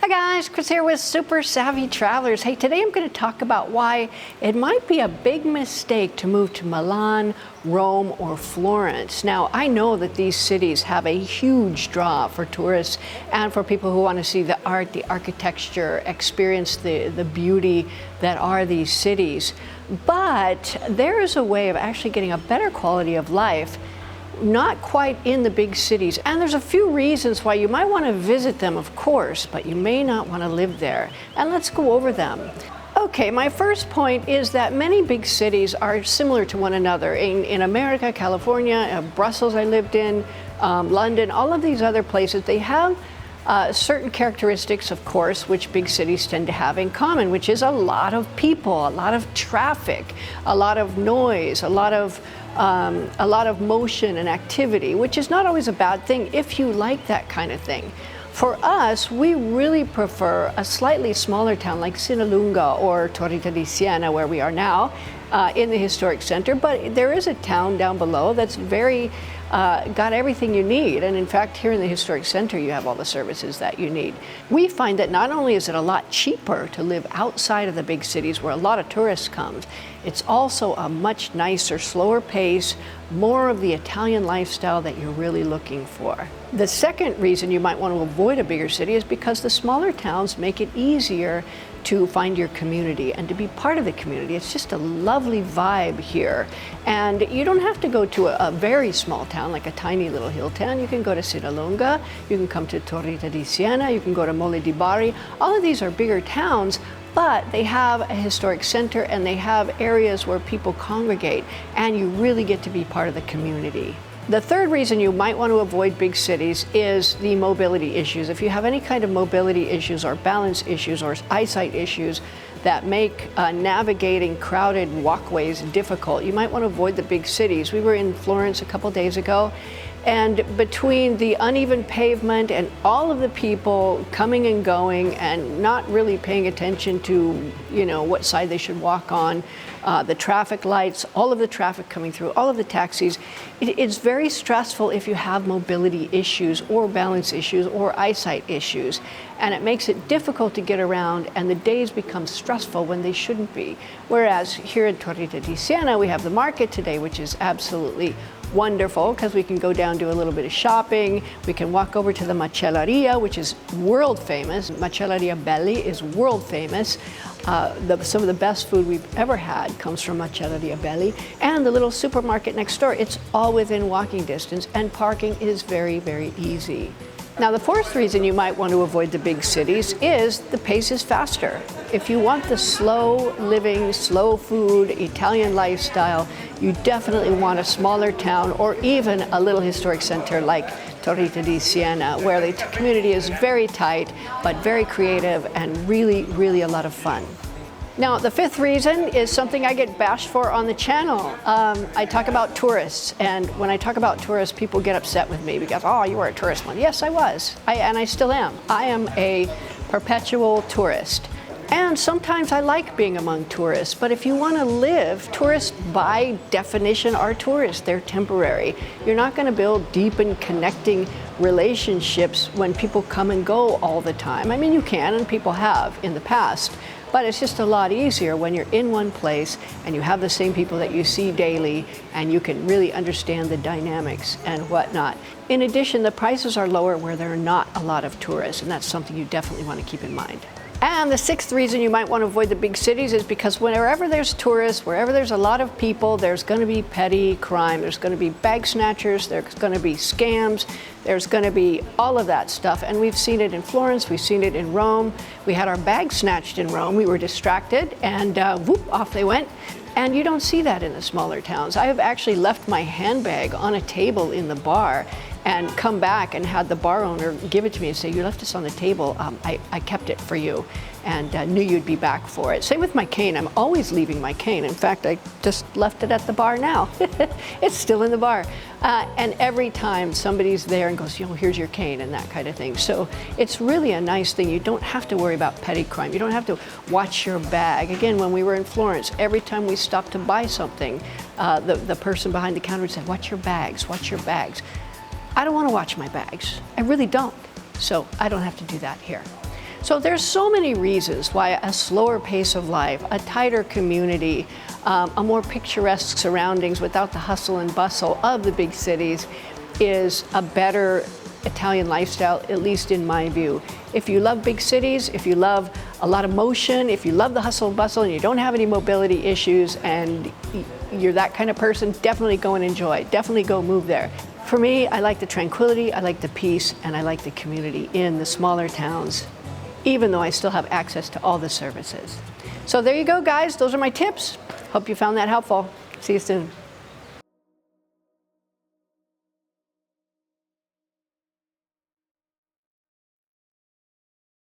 Hi guys, Chris here with Super Savvy Travelers. Hey, today I'm going to talk about why it might be a big mistake to move to Milan, Rome, or Florence. Now, I know that these cities have a huge draw for tourists and for people who want to see the art, the architecture, experience the beauty that are these cities. But there is a way of actually getting a better quality of life, not quite in the big cities. And there's a few reasons why you might want to visit them, of course, but you may not want to live there. And let's go over them. Okay, my first point is that many big cities are similar to one another. In America, California, Brussels I lived in, London, all of these other places, they have certain characteristics, of course, which big cities tend to have in common, which is a lot of people, a lot of traffic, a lot of noise, a lot of motion and activity, which is not always a bad thing if you like that kind of thing. For us, we really prefer a slightly smaller town like Sinalunga or Torre di Siena, where we are now, in the historic center. But there is a town down below that's got everything you need. And in fact, here in the historic center, you have all the services that you need. We find that not only is it a lot cheaper to live outside of the big cities where a lot of tourists come, it's also a much nicer, slower pace, more of the Italian lifestyle that you're really looking for. The second reason you might want to avoid a bigger city is because the smaller towns make it easier to find your community and to be part of the community. It's just a lovely vibe here. And you don't have to go to a very small town, like a tiny little hill town. You can go to Sinalunga, you can come to Torre di Siena, you can go to Mole di Bari. All of these are bigger towns, but they have a historic center and they have areas where people congregate, and you really get to be part of the community. The third reason you might want to avoid big cities is the mobility issues. If you have any kind of mobility issues or balance issues or eyesight issues that make navigating crowded walkways difficult, you might want to avoid the big cities. We were in Florence a couple days ago, and between the uneven pavement and all of the people coming and going and not really paying attention to, what side they should walk on, the traffic lights, all of the traffic coming through, all of the taxis, it's very stressful if you have mobility issues or balance issues or eyesight issues. And it makes it difficult to get around, and the days become stressful when they shouldn't be. Whereas here in Torre di Siena, we have the market today, which is absolutely wonderful because we can go down, do a little bit of shopping. We can walk over to the macelleria, which is world famous. Macelleria Belli is world famous. Some of the best food we've ever had comes from Macelleria Belli. And the little supermarket next door, it's all within walking distance, and parking is very, very easy. Now, the fourth reason you might want to avoid the big cities is the pace is faster. If you want the slow living, slow food, Italian lifestyle, you definitely want a smaller town or even a little historic center like Torre di Siena, where the community is very tight, but very creative and really, really a lot of fun. Now, the fifth reason is something I get bashed for on the channel. I talk about tourists, and when I talk about tourists, people get upset with me because, oh, you were a tourist one. Yes, I was, and I still am. I am a perpetual tourist. And sometimes I like being among tourists, but if you want to live, tourists by definition are tourists. They're temporary. You're not going to build deep and connecting relationships when people come and go all the time. I mean, you can, and people have in the past. But it's just a lot easier when you're in one place and you have the same people that you see daily, and you can really understand the dynamics and whatnot. In addition, the prices are lower where there are not a lot of tourists, and that's something you definitely want to keep in mind. And the sixth reason you might want to avoid the big cities is because wherever there's tourists, wherever there's a lot of people, there's going to be petty crime. There's going to be bag snatchers, there's going to be scams, there's going to be all of that stuff. And we've seen it in Florence, we've seen it in Rome. We had our bags snatched in Rome. We were distracted, and whoop, off they went. And you don't see that in the smaller towns. I have actually left my handbag on a table in the bar and come back and had the bar owner give it to me and say, you left this on the table, I kept it for you, and knew you'd be back for it. Same with my cane. I'm always leaving my cane. In fact, I just left it at the bar now. It's still in the bar. And every time somebody's there and goes, here's your cane, and that kind of thing. So it's really a nice thing. You don't have to worry about petty crime. You don't have to watch your bag. Again, when we were in Florence, every time we stopped to buy something, the person behind the counter would say, watch your bags, watch your bags. I don't want to watch my bags. I really don't. So I don't have to do that here. So there's so many reasons why a slower pace of life, a tighter community, a more picturesque surroundings without the hustle and bustle of the big cities is a better Italian lifestyle, at least in my view. If you love big cities, if you love a lot of motion, if you love the hustle and bustle and you don't have any mobility issues and you're that kind of person, definitely go and enjoy. Definitely go move there. For me, I like the tranquility, I like the peace, and I like the community in the smaller towns, even though I still have access to all the services. So there you go, guys. Those are my tips. Hope you found that helpful. See you soon.